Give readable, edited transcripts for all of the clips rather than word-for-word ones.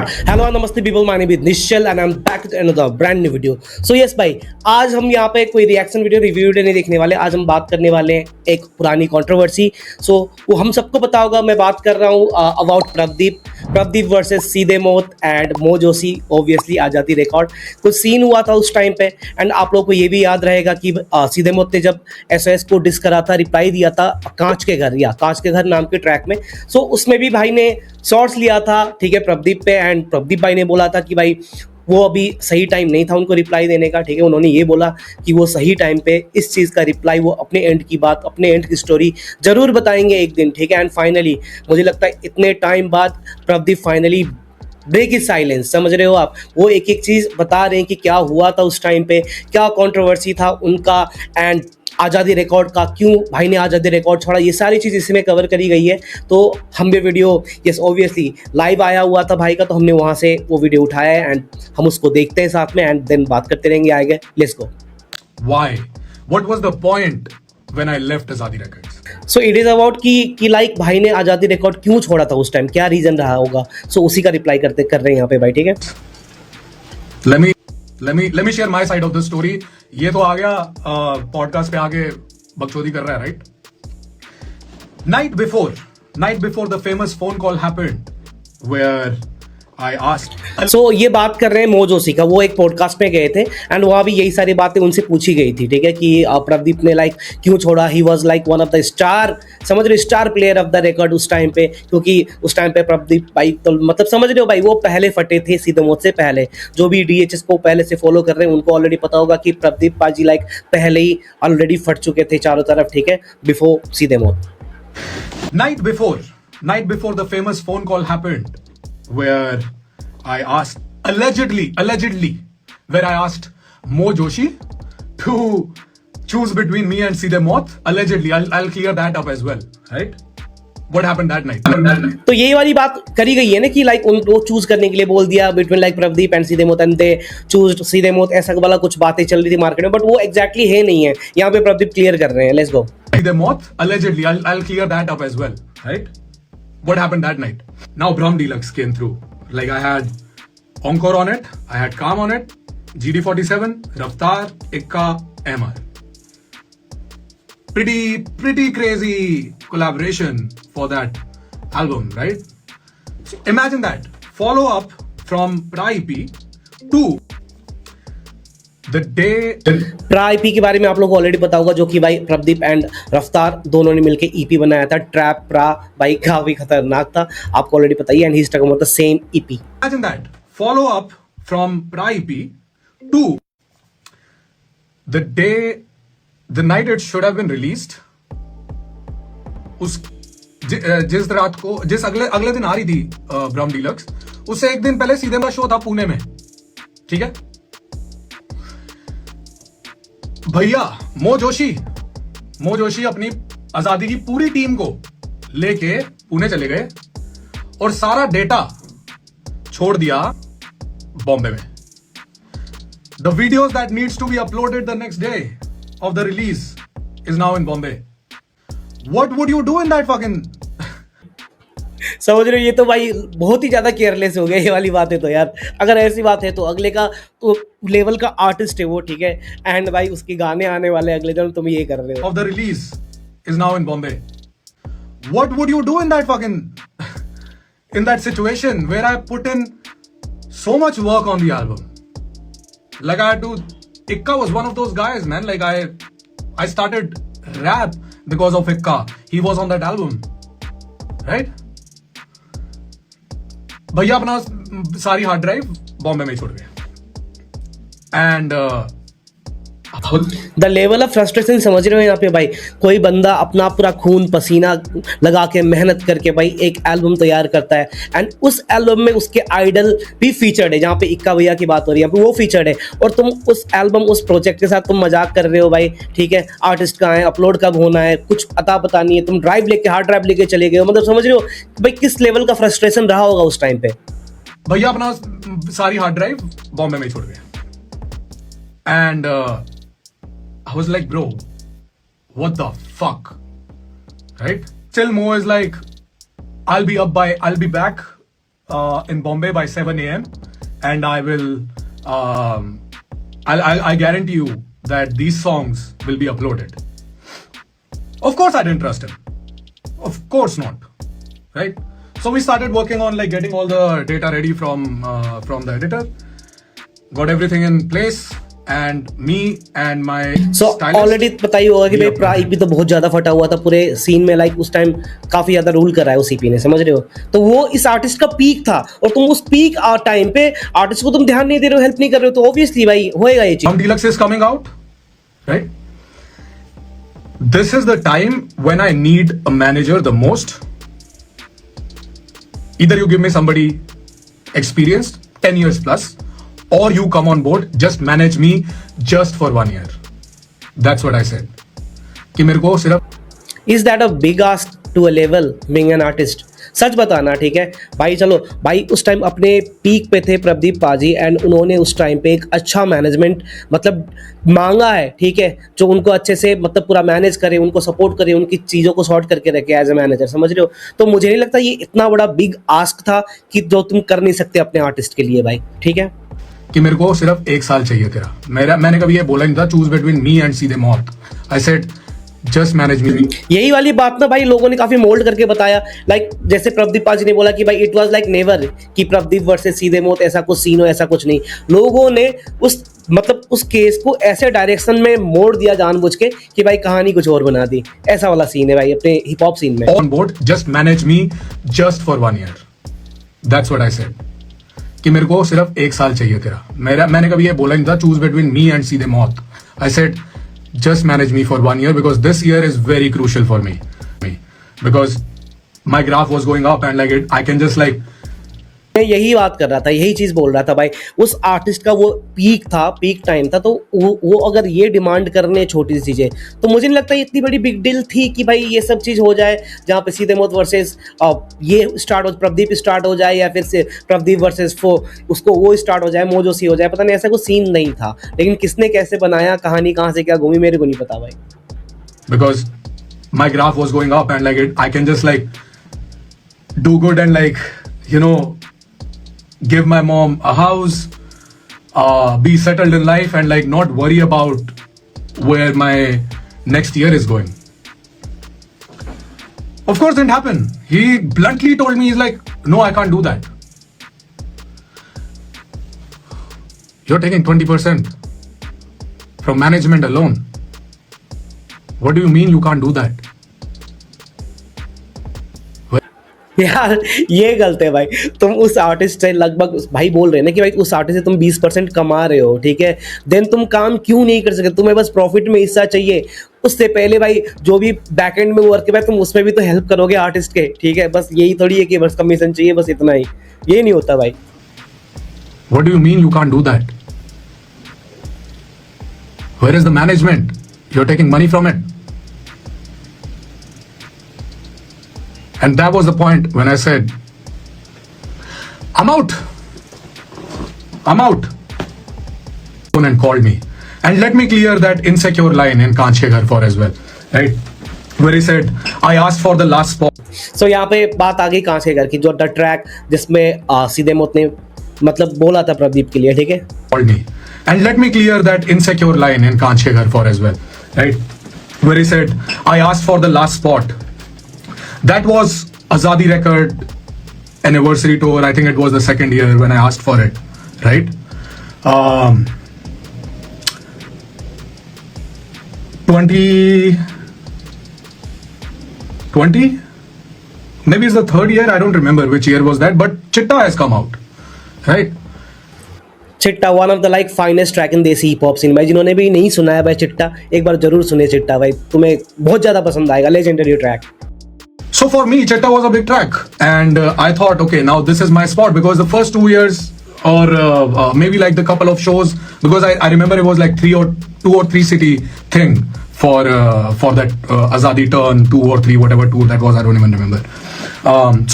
Hello नमस्ते people, my name is Nishchal and I am back with another brand new video. So yes भाई, आज हम यहाँ पे कोई रिएक्शन वीडियो रिव्यू वीडियो नहीं देखने वाले। आज हम बात करने वाले हैं एक पुरानी कंट्रोवर्सी। सो वो हम सबको पता होगा, मैं बात कर रहा हूँ अबाउट प्रदीप वर्सेस सीधे मौत एंड मो जोशी। ऑब्वियसली आज़ादी रिकॉर्ड कुछ सीन हुआ था उस टाइम पे, एंड आप लोगों को ये भी याद रहेगा कि सीधे मौत ने जब एसओएस को डिस करा था, रिप्लाई दिया था कांच के घर या कांच के घर नाम के ट्रैक में। सो उसमें भी भाई ने शॉर्ट्स लिया था, ठीक है, प्रदीप पे, एंड प्रदीप भाई ने बोला था कि भाई वो अभी सही टाइम नहीं था उनको रिप्लाई देने का, ठीक है। उन्होंने ये बोला कि वो सही टाइम पे इस चीज़ का रिप्लाई, वो अपने एंड की बात, अपने एंड की स्टोरी जरूर बताएंगे एक दिन, ठीक है। एंड फाइनली मुझे लगता है इतने टाइम बाद Pradeep finally break is silence, समझ रहे हो आप। वो एक एक चीज़ बता रहे हैं कि क्या हुआ था उस टाइम पे, क्या कंट्रोवर्सी था उनका, एंड आज़ादी रिकॉर्ड का, क्यों भाई ने आज़ादी रिकॉर्ड छोड़ा, ये सारी चीज़ इसमें कवर करी गई है। तो हम ये वीडियो यस ऑब्वियसली लाइव आया हुआ था भाई का, तो हमने वहाँ से वो वीडियो उठाया है एंड हम उसको देखते हैं साथ में एंड देन बात करते रहेंगे आगे। Let's go. Why? What was the point when I left Azadi Records? So it is about कि लाइक भाई ने आज़ादी रिकॉर्ड क्यों छोड़ा था उस टाइम, क्या रीज़न रहा होगा। सो उसी का रिप्लाई कर रहे हैं यहाँ पे भाई, ठीक है। Let me share my side of the story. ये तो आ गया पॉडकास्ट पे आके बकचोदी कर रहा है, right? Night before the famous phone call happened, where I asked. सो ये बात कर रहे हैं मो जोशी का। वो एक पॉडकास्ट में गए थे एंड वहाँ भी यही सारी बातें उनसे पूछी गई थी, ठीक है, कि प्रदीप ने लाइक क्यों छोड़ा। He was like one of the star, समझ रहे, star player of the record उस टाइम पे, क्योंकि उस टाइम पे प्रदीप भाई तो मतलब समझ रहे हो भाई, वो पहले फटे थे सीधे मौत से पहले। जो भी डीएचएस को पहले से फॉलो कर रहे हैं उनको ऑलरेडी पता होगा कि प्रदीप पाजी लाइक पहले ही ऑलरेडी फट चुके थे चारों तरफ, ठीक है, बिफोर सीधे मौत। Night before the famous phone call happened, where I asked allegedly, where I asked Mo Joshi to choose between me and Sidhe Maut. Allegedly, I'll clear that up as well, right? What happened that night? तो यही वाली बात करी गई है ना कि like उनको चूज करने के लिए बोल दिया बिटवीन लाइक प्रदीप एंड सीधे मौत, एंड दे चूज सीधे मौत, ऐसा वाला कुछ बातें चल रही थी मार्केट में, बट वो एग्जैक्टली है नहीं है। यहाँ पे प्रदीप क्लियर कर रहे हैं। Let's go. Sidhe Maut, allegedly, I'll clear that up as well, right? What happened that night? Now Brahm Deluxe came through. Like I had Encore on it, I had Calm on it, GD47, Raftar, Ikka, MR. Pretty crazy collaboration for that album, right? So imagine that. Follow up from Pra EP to the day. प्रा EP के बारे में आप लोगों को already पता होगा, जो कि भाई प्रदीप एंड रफ्तार दोनों ने मिलकर ईपी बनाया था। ट्रैप प्रा भाई काफी खतरनाक था, आपको ऑलरेडी पता ही है, and he is talking about the same EP. Imagine that. Follow up from Pra EP to the day, the night it should have been released. जिस रात को, जिस अगले दिन आ रही थी ब्रह्म डीलक्स, उससे एक दिन पहले सीधे का शो था पुणे में, ठीक है। भैया मो जोशी अपनी आजादी की पूरी टीम को लेके पुणे चले गए और सारा डेटा छोड़ दिया बॉम्बे में। The videos that needs to be uploaded the next day of the release is now in Bombay. What would you do in that fucking? समझ रहे हो, ये तो भाई बहुत ही ज्यादा केयरलेस हो गया ये वाली बात है। तो यार अगर ऐसी बात है तो अगले का तो लेवल का आर्टिस्ट है वो, ठीक है, एंड भाई उसके गाने आने वाले अगले दिन, तुम ये कर रहे हो। Of the release is now in Bombay. What would you do in that fucking, in that situation where I put in so much work on the album? Like I had to, Ikka was one of those guys, man. Like I started rap because of Ikka. He was on that album, right? भैया अपना सारी hard drive Bombay में छोड़ गए and the level of frustration समझ रहे हो यहाँ पे भाई। कोई बंदा अपना पूरा खून पसीना लगा के मेहनत करके भाई एक एल्बम तैयार करता है, एंड उस एल्बम में उसके आइडल भी फीचर्ड है। जहाँ पे इक्का भैया की बात हो रही है, यहाँ पे वो फीचर्ड है, और तुम उस एल्बम, उस प्रोजेक्ट के साथ तुम मजाक कर रहे हो भाई, ठीक है। आर्टिस्ट कहाँ है, अपलोड कब होना है, कुछ पता नहीं है, तुम ड्राइव लेके, हार्ड ड्राइव लेके चले गए हो। मतलब समझ रहे हो भाई किस लेवल का फ्रस्ट्रेशन रहा होगा उस टाइम पे। भैया अपना सारी हार्ड ड्राइव बॉम्बे में छोड़ गए and I was like, bro, what the fuck? Right? Still Mo is like, I'll be back in Bombay by 7 a.m. and I will, I guarantee you that these songs will be uploaded. Of course, I didn't trust him. Of course not, right? So we started working on like getting all the data ready from the editor, got everything in place. And me and my already पता ही होगा कि भाई प्राइप भी तो बहुत ज्यादा फटा हुआ था पूरे सीन में, लाइक उस टाइम काफी ज्यादा रूल कर रहा है उस सीपी ने, समझ रहे हो? तो वो इस आर्टिस्ट का पीक था और तुम उस पीक टाइम पे आर्टिस्ट को तुम ध्यान नहीं दे रहे हो, हेल्प नहीं कर रहे हो, तो ऑब्वियसली भाई होएगा ये चीज. Deluxe is coming out, right? This is the time when I need a manager the most. Either you give me somebody experienced, 10 years plus, or you come on board, just manage me just for 1 year. That's what I said. कि मेरे को सिर्फ. Is that a big ask to a level being an artist? सच बताना, ठीक है भाई. चलो भाई, उस टाइम अपने पीक पे थे प्रदीप पाजी एंड उन्होंने उस टाइम पे एक अच्छा मैनेजमेंट मतलब मांगा है, ठीक है, जो उनको अच्छे से मतलब पूरा मैनेज करे, उनको सपोर्ट करे, उनकी चीज़ों को सॉर्ट करके रखे एज ए मैनेजर, समझ रहे हो? तो मुझे नहीं लगता ये इतना बड़ा बिग आस्क था कि जो तुम कर नहीं सकते अपने आर्टिस्ट के लिए भाई, ठीक है? कि मेरे को सिर्फ 1 साल चाहिए तेरा. मैंने कभी ये बोला नहीं था चूज बिटवीन मी एंड सीधे मौत. आई सेड जस्ट मैनेज मी. यही वाली बात ना भाई लोगों ने काफी मोल्ड करके बताया, लाइक जैसे प्रदीप पाजी ने बोला कि भाई इट वाज लाइक नेवर कि प्रदीप वर्सेस सीधे मौत ऐसा कुछ सीन हो, ऐसा कुछ नहीं. लोगों ने उस मतलब उस केस को ऐसे डायरेक्शन में मोड़ दिया जानबूझ के कि भाई कहानी कुछ और बना दी. ऐसा वाला सीन है भाई अपने हिप हॉप सीन में. On board, just manage me just for 1 year. That's what I said. कि मेरे को सिर्फ 1 साल चाहिए तेरा. मैंने कभी ये बोला नहीं था चूज बिटवीन मी एंड सीधे मौत. I said just manage me for 1 year because this year is very crucial for me because my graph was going up and like I can just like. मैं यही बात कर रहा था, यही चीज बोल रहा था भाई. उस आर्टिस्ट का वो पीक था, पीक टाइम था, तो वो अगर ये डिमांड करने छोटी सी चीजें, तो मुझे नहीं लगता इतनी बड़ी बिग डील थी कि भाई ये सब चीज हो जाए जहाँ पे सीधे मौत वर्सेस ये स्टार्ट हो, प्रदीप स्टार्ट हो जाए, या फिर से प्रदीप वर्सेस उसको वो स्टार्ट हो जाए, मोजोसी हो जाए. पता नहीं, ऐसा कोई सीन नहीं था. लेकिन किसने कैसे बनाया, कहानी कहाँ से क्या घूमी, मेरे को नहीं पता भाई. Because my graph was going up and like I can just like do good and like, you know, give my mom a house, be settled in life and like not worry about where my next year is going. Of course, didn't happen. He bluntly told me, he's like, no, I can't do that. You're taking 20% from management alone. What do you mean you can't do that? यार ये गलत है भाई. तुम उस artist से लगभग भाई बोल रहे हैं ना कि भाई उस आर्टिस्ट से तुम 20% कमा रहे हो, ठीक है, देन तुम काम क्यों नहीं कर सकते? तुम्हें बस प्रॉफिट में हिस्सा चाहिए. उससे पहले भाई जो भी बैकएंड में वर्क है भाई तुम उसमें भी तो हेल्प करोगे आर्टिस्ट के, ठीक है? बस यही थोड़ी है कि बस कमीशन चाहिए, बस इतना ही. ये नहीं होता भाई. What do you mean you can't do that? Where is the management? You're taking money from it. And that was the point when I said, I'm out. And called me. And let me clear that insecure line in Kanche Ghar for as well. Right? Where he said, I asked for the last spot. So यहाँ पे बात आ गई कांचे घर की, जो the track जिसमें सीधे मौत ने मतलब बोला था प्रदीप के लिए, ठीक है? Called me. And let me clear that insecure line in Kanche Ghar for as well. Right? Where he said, I asked for the last spot. That was Azadi record anniversary tour. I think it was the 2nd year when I asked for it, right? 2020? Maybe it's the 3rd year. I don't remember which year was that, but Chitta has come out, right? चिट्टा one of the like finest track इन देसी hip hop scene. भाई जिन्होंने भी नहीं सुना है भाई चिट्टा, एक बार जरूर सुने चिट्टा भाई, तुम्हें बहुत ज्यादा पसंद आएगा. Legendary track. So for me, Chitta was a big track, and I thought, okay, now this is my spot, because the first 2 years, or maybe like the couple of shows, because I remember it was like 2 or 3 city thing for that Azadi turn 2 or 3 whatever tour that was, I don't even remember.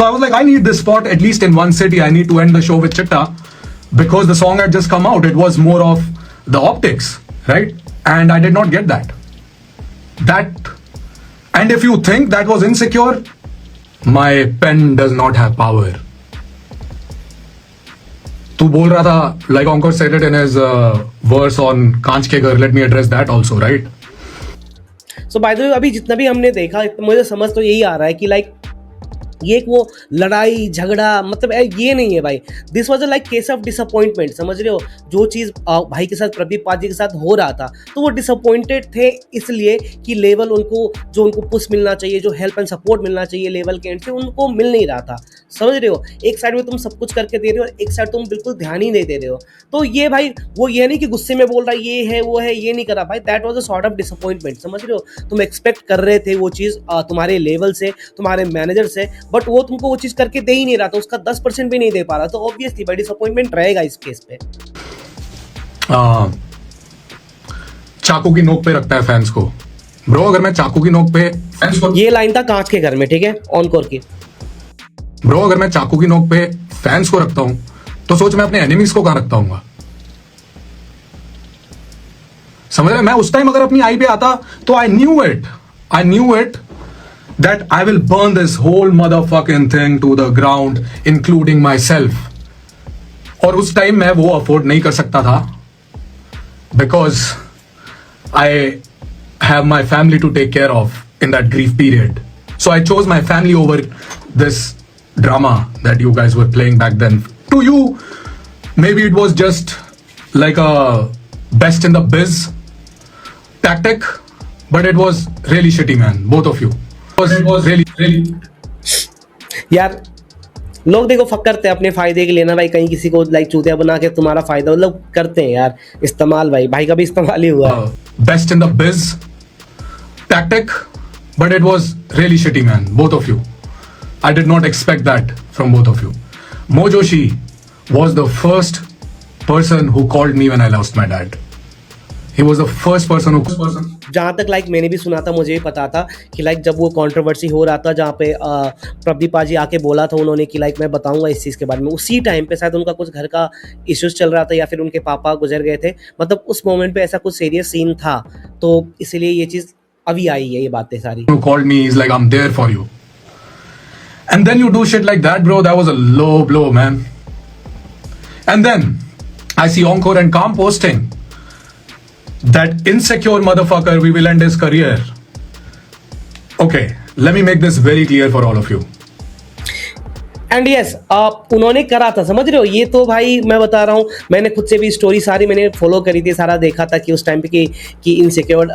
So I was like, I need this spot at least in one city. I need to end the show with Chitta, because the song had just come out. It was more of the optics, right? And I did not get that. And if you think that was insecure, my pen does not have power. तू बोल रहा था, like Ankur said it in his verse on कांच के घर, let me address that also, right? So by the way अभी जितना भी हमने देखा मुझे समझ तो यही आ रहा है कि लाइक ये एक वो लड़ाई झगड़ा मतलब ये नहीं है भाई. This was a like case of disappointment. समझ रहे हो, जो चीज़ भाई के साथ प्रदीप पाजी के साथ हो रहा था तो वो डिसअपॉइंटेड थे इसलिए कि लेवल उनको जो उनको पुश मिलना चाहिए, जो हेल्प एंड सपोर्ट मिलना चाहिए लेवल के एंड से, उनको मिल नहीं रहा था. समझ रहे हो, एक साइड में तुम सब कुछ करके दे रहे हो और एक साइड तुम बिल्कुल ध्यान ही नहीं दे रहे हो. तो ये भाई वो ये नहीं कि गुस्से में बोल रहा है ये है वो है, ये नहीं करा भाई. That was a sort of disappointment. समझ रहे हो, तुम एक्सपेक्ट कर रहे थे वो चीज़ तुम्हारे लेवल से, तुम्हारे मैनेजर से, बट वो तुमको वो चीज़ करके दे ही नहीं रहा था, उसका 10% भी नहीं दे पा रहा. तो ऑब्वियसली भाई डिसअपॉइंटमेंट रहेगा इस केस पे. चाकू की नोक पे रखता है फैंस को. ब्रो अगर मैं चाकू की नोक पे फैंस को, ये लाइन था कांच के घर में, ठीक है, ऑनकोर की. ब्रो अगर मैं चाकू की नोक पे फैंस को रखता हूं तो सोच मैं अपने एनिमीज को कहां रखता हूंगा. समझ रहे, मैं उस टाइम अगर अपनी आई पे आता तो I knew it that I will burn this whole motherfucking thing to the ground, including myself. और उस टाइम मैं वो अफोर्ड नहीं कर सकता था because I have my family to take care of in that grief period. So I chose my family over this drama that you guys were playing back then. To you, maybe it was just like a best in the biz tactic, but it was really shitty, man. Both of you. It was really. यार लोग देखो fuck करते हैं अपने फायदे के लिए ना भाई, कहीं किसी को लाइक चूतिया बना के तुम्हारा फायदा मतलब करते हैं यार. इस्तेमाल भाई का भी इस्तेमाल ही हुआ. Best in the biz tactic, but it was really shitty, man. Both of you. I did not expect that from both of you. Mo Joshi was the first person who called me when I lost my dad. He was the first person who. जहाँ तक like मैंने भी सुना था, मुझे भी पता था कि लाइक जब वो कंट्रोवर्सी हो रहा था जहाँ पे प्रदीप पाजी आके बोला था उन्होंने कि लाइक मैं बताऊंगा इस चीज़ के बारे में, उसी टाइम पे शायद उनका कुछ घर का इश्यूज चल रहा था या फिर उनके पापा गुजर गए थे. मतलब उस मोमेंट पे ऐसा कुछ सीरियस सीन था, तो इसीलिए ये चीज़ अभी आई है, ये बातें सारी. Who called me is like I'm there for you, and then you do shit like that, bro. That was a low blow, man. And then I see Encore and Calm posting that insecure motherfucker, we will end his career. Okay, let me make this very clear for all of you. And yes उन्होंने करा था. समझ रहे हो, ये तो भाई मैं बता रहा हूँ, मैंने खुद से भी स्टोरी सारी मैंने फॉलो करी थी, सारा देखा था कि उस टाइम पे कि इनसिक्योर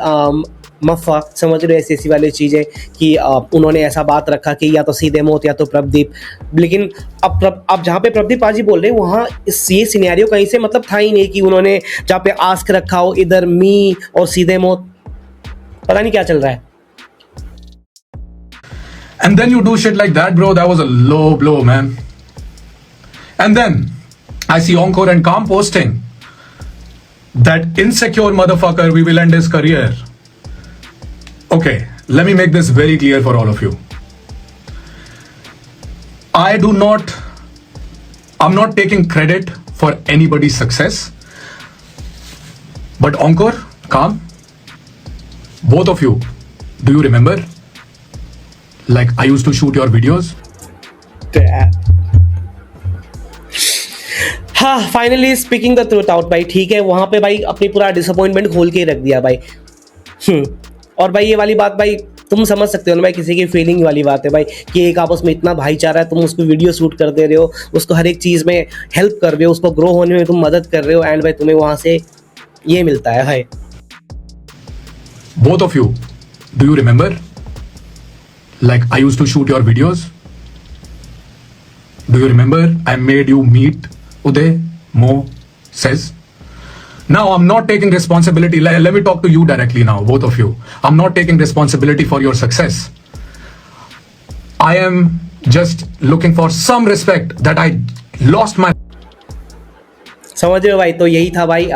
मफ़ा, समझ रहे हो, ऐसी वाली चीज़ें कि उन्होंने ऐसा बात रखा कि या तो सीधे मौत या तो प्रदीप. लेकिन अब जहाँ पे प्रदीप पाजी बोल रहे हैं वहाँ ये सिनेरियो कहीं से मतलब था ही नहीं कि उन्होंने जहाँ पे आस्क रखा हो इधर मी और सीधे मौत, पता नहीं क्या चल रहा है. And then you do shit like that, bro. That was a low blow, man. And then I see Encore and Calm posting that insecure motherfucker, we will end his career. Okay, let me make this very clear for all of you. I'm not taking credit for anybody's success. But Encore, Calm, both of you, do you remember? Like I used to shoot your videos. हाँ, finally speaking the truth out भाई. ठीक है, वहाँ पे भाई अपनी पूरा disappointment खोल के रख दिया भाई. और भाई ये वाली बात भाई तुम समझ सकते हो ना भाई, किसी की फीलिंग वाली बात है भाई कि एक आपस में इतना भाईचारा है, तुम उसको वीडियो शूट कर दे रहे हो, उसको हर एक चीज़ में हेल्प कर रहे हो, उसको ग्रो होने में तुम मदद कर रहे हो, एंड भाई तुम्हें वहाँ से ये मिलता है भाई. Both of you, do you remember? Like I used to shoot your videos. Do you remember I made you meet Uday, Mo, says? Now I'm not taking responsibility. Let me talk to you directly now, both of you. I'm not taking responsibility for your success. I am just looking for some respect that I lost my. समझ रहे हो भाई, तो यही था भाई.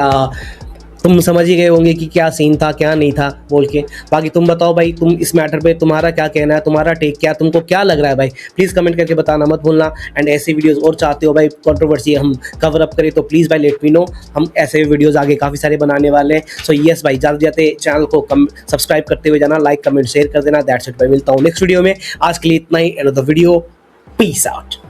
तुम समझ ही गए होंगे कि क्या सीन था क्या नहीं था बोल के. बाकी तुम बताओ भाई, तुम इस मैटर पे तुम्हारा क्या कहना है, तुम्हारा टेक क्या, तुमको क्या लग रहा है भाई, प्लीज़ कमेंट करके बताना मत भूलना. एंड ऐसे वीडियोस और चाहते हो भाई कंट्रोवर्सी हम कवर अप करें तो प्लीज़ भाई लेट मी नो. हम ऐसे वीडियोस आगे काफ़ी सारे बनाने वाले हैं. सो यस भाई, ज़्यादा जाते चैनल को सब्सक्राइब करते हुए जाना, लाइक कमेंट शेयर कर देना. दैट्स इट भाई, मिलता हूँ नेक्स्ट वीडियो में. आज के लिए इतना ही. And the video, peace out.